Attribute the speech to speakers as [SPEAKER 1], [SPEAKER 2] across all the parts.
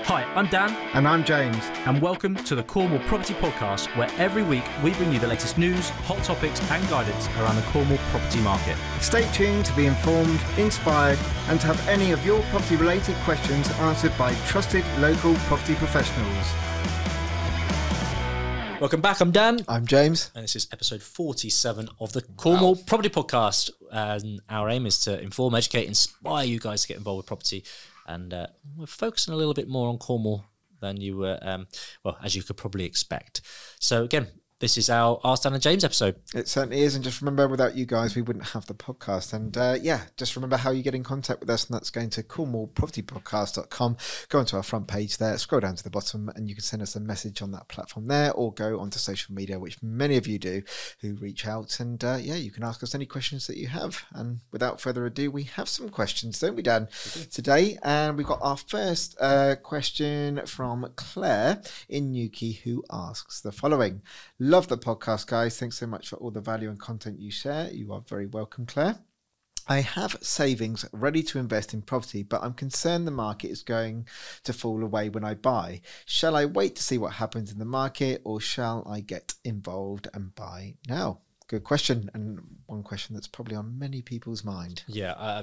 [SPEAKER 1] Hi, I'm Dan.
[SPEAKER 2] And I'm James.
[SPEAKER 1] And welcome to the Cornwall Property Podcast, where every week we bring you the latest news, hot topics and guidance around the Cornwall property market.
[SPEAKER 2] Stay tuned to be informed, inspired and to have any of your property related questions answered by trusted local property professionals.
[SPEAKER 1] Welcome back, I'm Dan.
[SPEAKER 2] I'm James.
[SPEAKER 1] And this is episode 47 of the Cornwall Property Podcast. And our aim is to inform, educate, inspire you guys to get involved with property. And we're focusing a little bit more on Cornwall than you were, as you could probably expect. So again, this is our Ask Dan and James episode.
[SPEAKER 2] It certainly is. And just remember, without you guys, we wouldn't have the podcast. And just remember how you get in contact with us. And that's going to cornwallpropertypodcast.com. Go onto our front page there, scroll down to the bottom, and you can send us a message on that platform there, or go onto social media, which many of you do, who reach out. And you can ask us any questions that you have. And without further ado, we have some questions, don't we, Dan, today? And we've got our first question from Claire in Newquay, who asks the following. Love the podcast, guys. Thanks so much for all the value and content you share. You are very welcome, Claire. I have savings ready to invest in property, but I'm concerned the market is going to fall away when I buy. Shall I wait to see what happens in the market, or shall I get involved and buy now? Good question, and one question that's probably on many people's mind.
[SPEAKER 1] Yeah,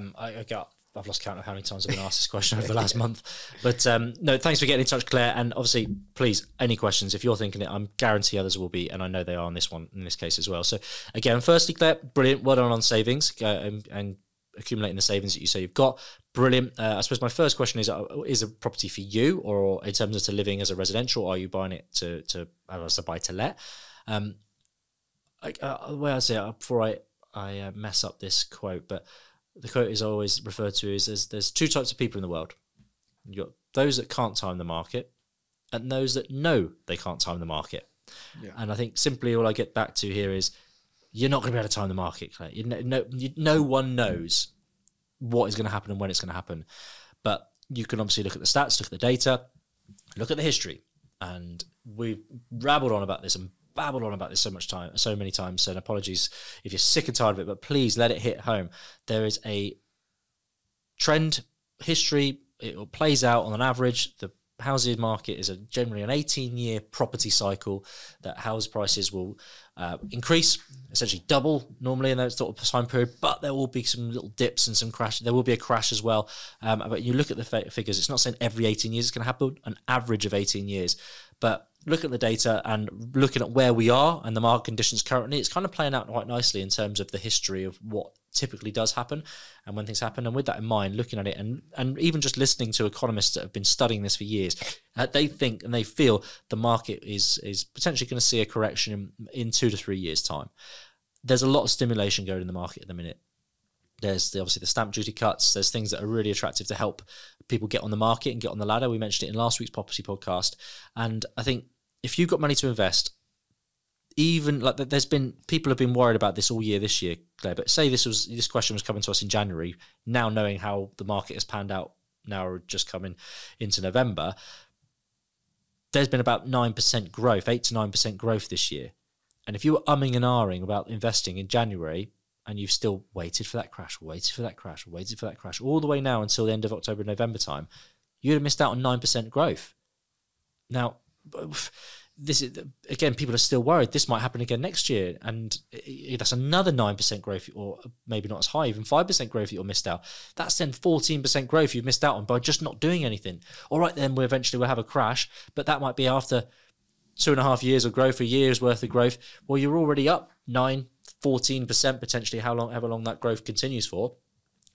[SPEAKER 1] I've lost count of how many times I've been asked this question over the last month. But no, thanks for getting in touch, Claire. And obviously, please, any questions, if you're thinking it, I guarantee others will be, and I know they are on this one, in this case as well. So again, firstly, Claire, brilliant. Well done on savings and accumulating the savings that you say you've got. Brilliant. I suppose my first question is a property for you, or in terms of to living as a residential, or are you buying it as a buy to let? The way I say it, before I mess up this quote, but the quote is always referred to as there's two types of people in the world. You've got those that can't time the market and those that know they can't time the market. Yeah. And I think simply all I get back to here is you're not going to be able to time the market, Claire. No one knows what is going to happen and when it's going to happen. But you can obviously look at the stats, look at the data, look at the history. And we've rabbled on about this and babbled on about this so many times, and apologies if you're sick and tired of it, but please let it hit home. There is a trend, history, it plays out on an average. The housing market is generally an 18-year property cycle that house prices will increase, essentially double normally in that sort of time period, but there will be some little dips and some crash. There will be a crash as well. But you look at the figures, it's not saying every 18 years it's going to happen, an average of 18 years. But look at the data and looking at where we are and the market conditions currently, it's kind of playing out quite nicely in terms of the history of what typically does happen and when things happen. And with that in mind, looking at it and even just listening to economists that have been studying this for years, they think and they feel the market is potentially going to see a correction in 2 to 3 years' time. There's a lot of stimulation going in the market at the minute. There's obviously the stamp duty cuts. There's things that are really attractive to help people get on the market and get on the ladder. We mentioned it in last week's property podcast. And I think if you've got money to invest, even like people have been worried about this all year this year, Claire, but say this question was coming to us in January, now knowing how the market has panned out, now we're just coming into November, there's been about 9% growth, 8 to 9% growth this year. And if you were umming and ahhing about investing in January, and you've still waited for that crash, all the way now until the end of October, November time, you'd have missed out on 9% growth. Now, this is, again, people are still worried this might happen again next year, and that's another 9% growth, or maybe not as high, even 5% growth you'll missed out. That's then 14% growth you've missed out on by just not doing anything. All right, then we'll have a crash, but that might be after 2.5 years of growth, a year's worth of growth. Well, you're already up 14% potentially, however long that growth continues for.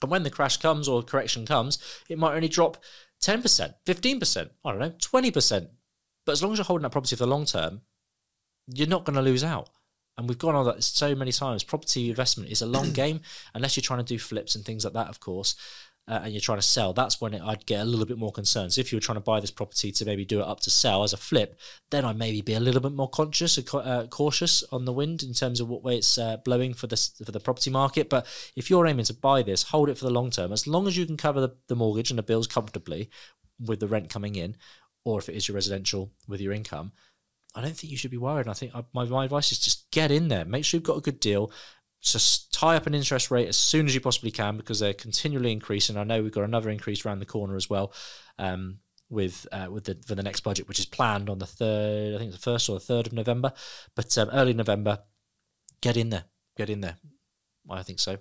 [SPEAKER 1] And when the crash comes or correction comes, it might only drop 10%, 15%, I don't know, 20%. But as long as you're holding that property for the long term, you're not going to lose out. And we've gone on that so many times. Property investment is a long game, unless you're trying to do flips and things like that, of course, and you're trying to sell. That's when I'd get a little bit more concerned. So if you were trying to buy this property to maybe do it up to sell as a flip, then I'd maybe be a little bit more conscious and cautious on the wind in terms of what way it's blowing for the property market. But if you're aiming to buy this, hold it for the long term. As long as you can cover the mortgage and the bills comfortably with the rent coming in, or if it is your residential with your income, I don't think you should be worried. And I think my advice is just get in there. Make sure you've got a good deal. Just tie up an interest rate as soon as you possibly can, because they're continually increasing. I know we've got another increase around the corner as well. for the next budget, which is planned on the 3rd, I think it's the 1st or the 3rd of November, but early November. Get in there. I think so.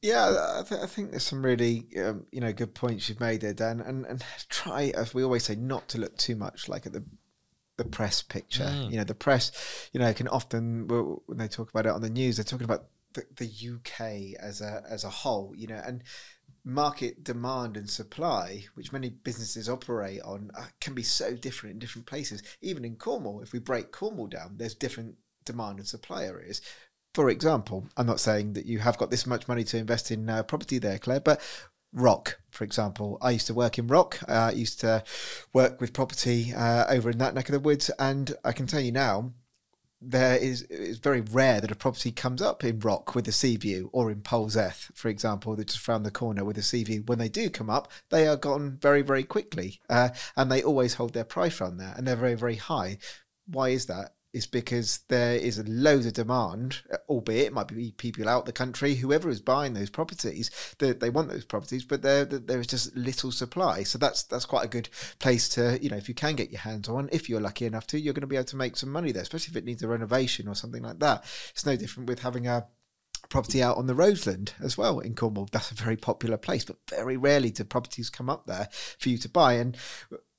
[SPEAKER 2] Yeah, I think there's some really, good points you've made there, Dan. And try, as we always say, not to look too much like at the press picture. The press, can often, when they talk about it on the news, they're talking about the UK as a whole, and market demand and supply, which many businesses operate on, can be so different in different places. Even in Cornwall, if we break Cornwall down, there's different demand and supply areas. For example, I'm not saying that you have got this much money to invest in property there, Claire, but Rock, for example. I used to work in Rock. I used to work with property over in that neck of the woods. And I can tell you now, it's very rare that a property comes up in Rock with a sea view, or in Poleseth, for example, that's just around the corner with a sea view. When they do come up, they are gone very, very quickly. And they always hold their price around there, and they're very, very high. Why is that? Is because there is loads of demand, albeit it might be people out the country, whoever is buying those properties, they want those properties, but there is just little supply. So that's quite a good place to, if you can get your hands on, if you're lucky enough to, you're going to be able to make some money there, especially if it needs a renovation or something like that. It's no different with having a property out on the Roseland as well in Cornwall. That's a very popular place, but very rarely do properties come up there for you to buy. And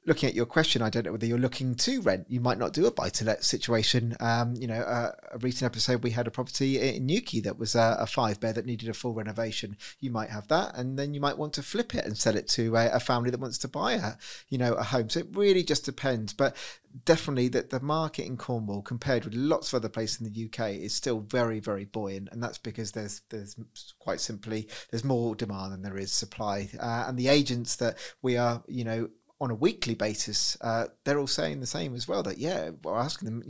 [SPEAKER 2] looking at your question, I don't know whether you're looking to rent. You might not do a buy-to-let situation. A recent episode, we had a property in Newquay that was a 5-bed that needed a full renovation. You might have that, and then you might want to flip it and sell it to a family that wants to buy a home. So it really just depends. But definitely that the market in Cornwall, compared with lots of other places in the UK, is still very, very buoyant. And that's because there's quite simply, there's more demand than there is supply. And the agents that we are, on a weekly basis, they're all saying the same as well, that, we're asking them,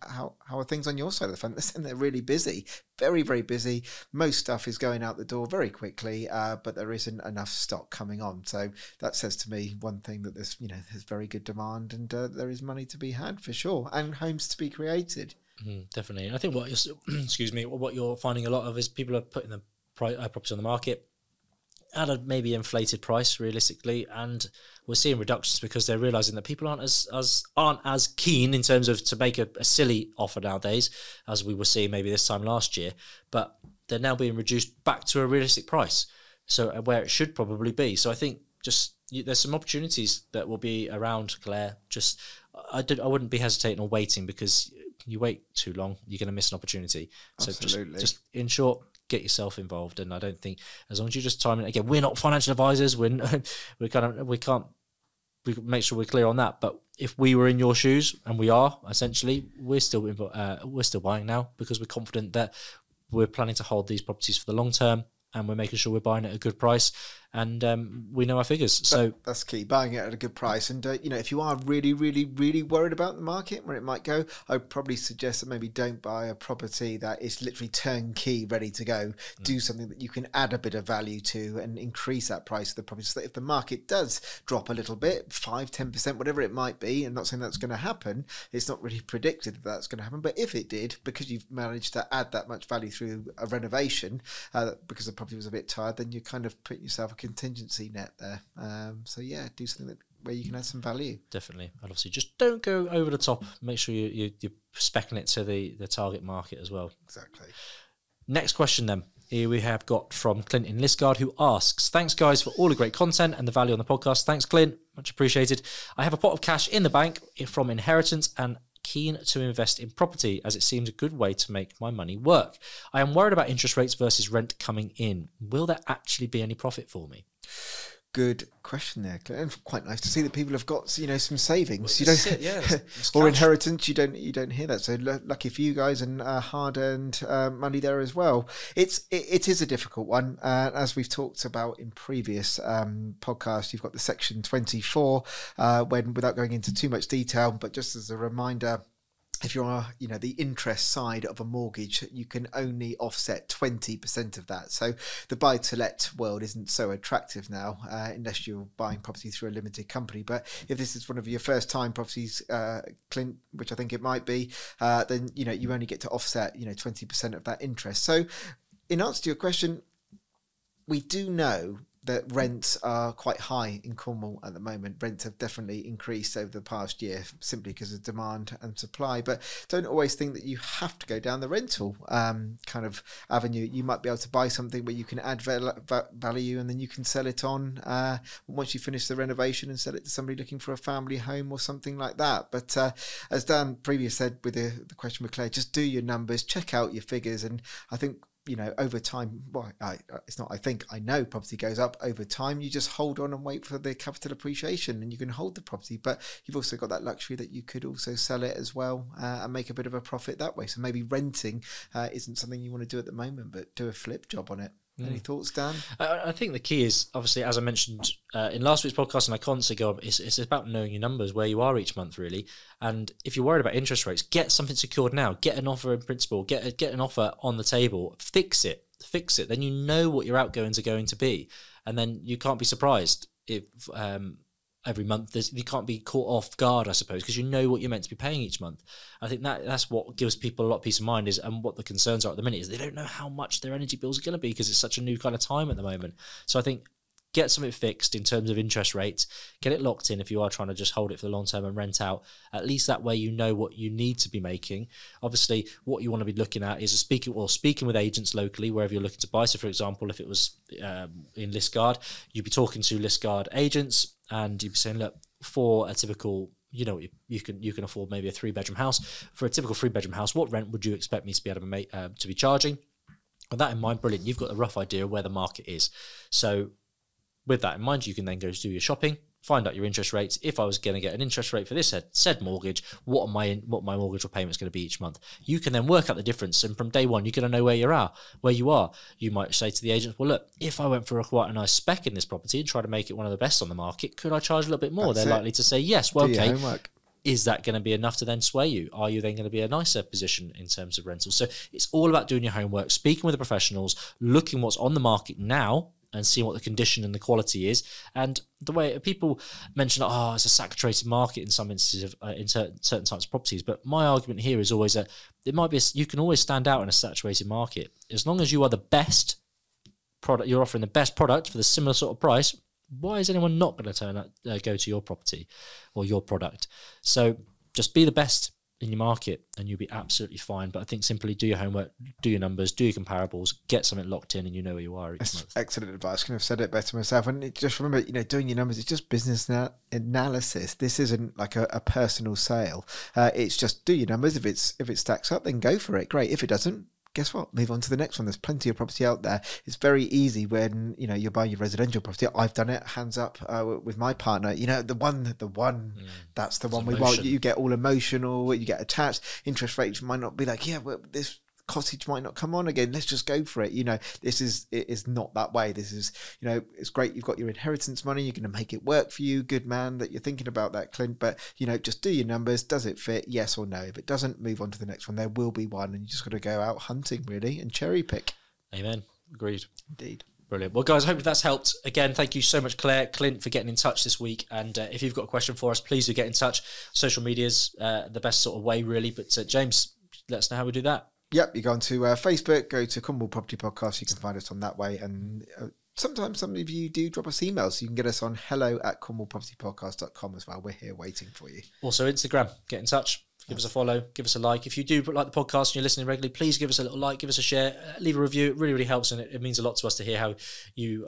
[SPEAKER 2] how are things on your side of the fence? They're saying they're really busy, very, very busy. Most stuff is going out the door very quickly, but there isn't enough stock coming on. So that says to me one thing, that there's very good demand, and there is money to be had for sure, and homes to be created.
[SPEAKER 1] Definitely. And I think what you're finding a lot of is people are putting the properties on the market at a maybe inflated price realistically, and we're seeing reductions because they're realizing that people aren't as keen in terms of to make a silly offer nowadays as we were seeing maybe this time last year, but they're now being reduced back to a realistic price, so where it should probably be. So I think there's some opportunities that will be around, Claire. I wouldn't be hesitating or waiting, because you wait too long, you're going to miss an opportunity. So
[SPEAKER 2] absolutely.
[SPEAKER 1] just in short, get yourself involved. And I don't think, as long as you just time it, again, we're not financial advisors, we make sure we're clear on that. But if we were in your shoes, and we are essentially, we're still buying now, because we're confident that we're planning to hold these properties for the long term, and we're making sure we're buying at a good price, and we know our figures. So
[SPEAKER 2] that's key, buying it at a good price. And if you are really, really, really worried about the market, where it might go, I would probably suggest that maybe don't buy a property that is literally turnkey, ready to go. Do something that you can add a bit of value to and increase that price of the property, so that if the market does drop a little bit, 5-10%, whatever it might be, I'm not saying that's going to happen, it's not really predicted that that's going to happen, but if it did, because you've managed to add that much value through a renovation, because the property was a bit tired, then you kind of put yourself a contingency net there. Do something where you can add some value. Definitely.
[SPEAKER 1] And obviously just don't go over the top. Make sure you're speccing it to the target market as well.
[SPEAKER 2] Exactly.
[SPEAKER 1] Next question then. Here we have got from Clint in Liskeard, who asks, thanks guys for all the great content and the value on the podcast. Thanks, Clint. Much appreciated. I have a pot of cash in the bank from inheritance and keen to invest in property, as it seems a good way to make my money work. I am worried about interest rates versus rent coming in. Will there actually be any profit for me?
[SPEAKER 2] Good question there, Clint. And quite nice to see that people have got some savings.
[SPEAKER 1] It's
[SPEAKER 2] or inheritance. You don't hear that. So lucky for you guys, and hard-earned money there as well. It is a difficult one, as we've talked about in previous podcasts. You've got the section 24, without going into too much detail, but just as a reminder, if you're the interest side of a mortgage, you can only offset 20% of that. So the buy-to-let world isn't so attractive now, unless you're buying property through a limited company. But if this is one of your first-time properties, Clint, which I think it might be, then you only get to offset 20% of that interest. So in answer to your question, we do know that rents are quite high in Cornwall at the moment. Rents have definitely increased over the past year simply because of demand and supply. But don't always think that you have to go down the rental kind of avenue. You might be able to buy something where you can add value and then you can sell it on once you finish the renovation and sell it to somebody looking for a family home or something like that. But as Dan previously said with the question with Claire, just do your numbers, check out your figures, and I think, you know, over time, well, I know property goes up over time. You just hold on and wait for the capital appreciation and you can hold the property, but you've also got that luxury that you could also sell it as well and make a bit of a profit that way. So maybe renting isn't something you want to do at the moment, but do a flip job on it. Any thoughts, Dan?
[SPEAKER 1] I think the key is, obviously, as I mentioned in last week's podcast, and I constantly go, it's about knowing your numbers, where you are each month, really. And if you're worried about interest rates, get something secured now. Get an offer in principle. Get an offer on the table. Fix it. Then you know what your outgoings are going to be, and then you can't be surprised if every month you can't be caught off guard, I suppose, because you know what you're meant to be paying each month. I think that's what gives people a lot of peace of mind, is, and what the concerns are at the minute is they don't know how much their energy bills are going to be because it's such a new kind of time at the moment. So I think get something fixed in terms of interest rates, get it locked in if you are trying to just hold it for the long term and rent out. At least that way you know what you need to be making. Obviously, what you want to be looking at is speaking with agents locally, wherever you're looking to buy. So, for example, if it was in Liskeard, you'd be talking to Liskeard agents and you'd be saying, look, for a typical, you know, you can afford maybe a 3-bedroom house. For a typical 3-bedroom house, what rent would you expect me to be able to be charging? With that in mind, brilliant. You've got a rough idea of where the market is. So with that in mind, you can then go do your shopping, find out your interest rates. If I was going to get an interest rate for this said mortgage, what my mortgage repayment is going to be each month. You can then work out the difference, and from day one, you're going to know where you are. You might say to the agent, well, look, if I went for quite a nice spec in this property and try to make it one of the best on the market, could I charge a little bit more? They're likely to say yes. Well, okay. Is that going to be enough to then sway you? Are you then going to be a nicer position in terms of rentals? So it's all about doing your homework, speaking with the professionals, looking what's on the market now, and seeing what the condition and the quality is. And the way people mention, it's a saturated market in some instances of in certain types of properties. But my argument here is always that it might be you can always stand out in a saturated market as long as you are the best product. You're offering the best product for the similar sort of price. Why is anyone not going to go to your property or your product? So just be the best in your market and you'll be absolutely fine. But I think simply do your homework, do your numbers, do your comparables, get something locked in, and you know where you are each month.
[SPEAKER 2] Excellent advice. Couldn't have said it better myself. And just remember, doing your numbers, it's just business analysis. This isn't like a personal sale. It's just do your numbers. If it stacks up, then go for it. Great. If it doesn't, guess what? Move on to the next one. There's plenty of property out there. It's very easy when you're buying your residential property. I've done it, hands up, with my partner. The one, that's the one we want. You get all emotional. You get attached. Interest rates might not be like, well, this cottage might not come on again. Let's just go for it. It is not that way. This is, it's great. You've got your inheritance money. You're going to make it work for you. Good man that you're thinking about that, Clint. But, just do your numbers. Does it fit? Yes or no? If it doesn't, move on to the next one. There will be one. And you just got to go out hunting, really, and cherry pick.
[SPEAKER 1] Amen. Agreed.
[SPEAKER 2] Indeed.
[SPEAKER 1] Brilliant. Well, guys, I hope that's helped. Again, thank you so much, Claire, Clint, for getting in touch this week. And if you've got a question for us, please do get in touch. Social media's the best sort of way, really. But James, let us know how we do that.
[SPEAKER 2] Yep, you go onto Facebook, go to Cornwall Property Podcast. You can find us on that way. And sometimes some of you do drop us emails. So you can get us on hello@cornwallpropertypodcast.com as well. We're here waiting for you.
[SPEAKER 1] Also, Instagram. Get in touch. Give us a follow. Give us a like. If you do like the podcast and you're listening regularly, please give us a little like. Give us a share. Leave a review. It really, really helps. And it means a lot to us to hear how you're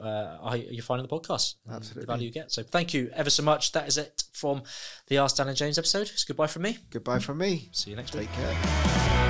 [SPEAKER 1] finding the podcast.
[SPEAKER 2] Absolutely.
[SPEAKER 1] The value you get. So thank you ever so much. That is it from the Ask Dan and James episode. It's goodbye from me.
[SPEAKER 2] Goodbye from me.
[SPEAKER 1] See you next week.
[SPEAKER 2] Take care.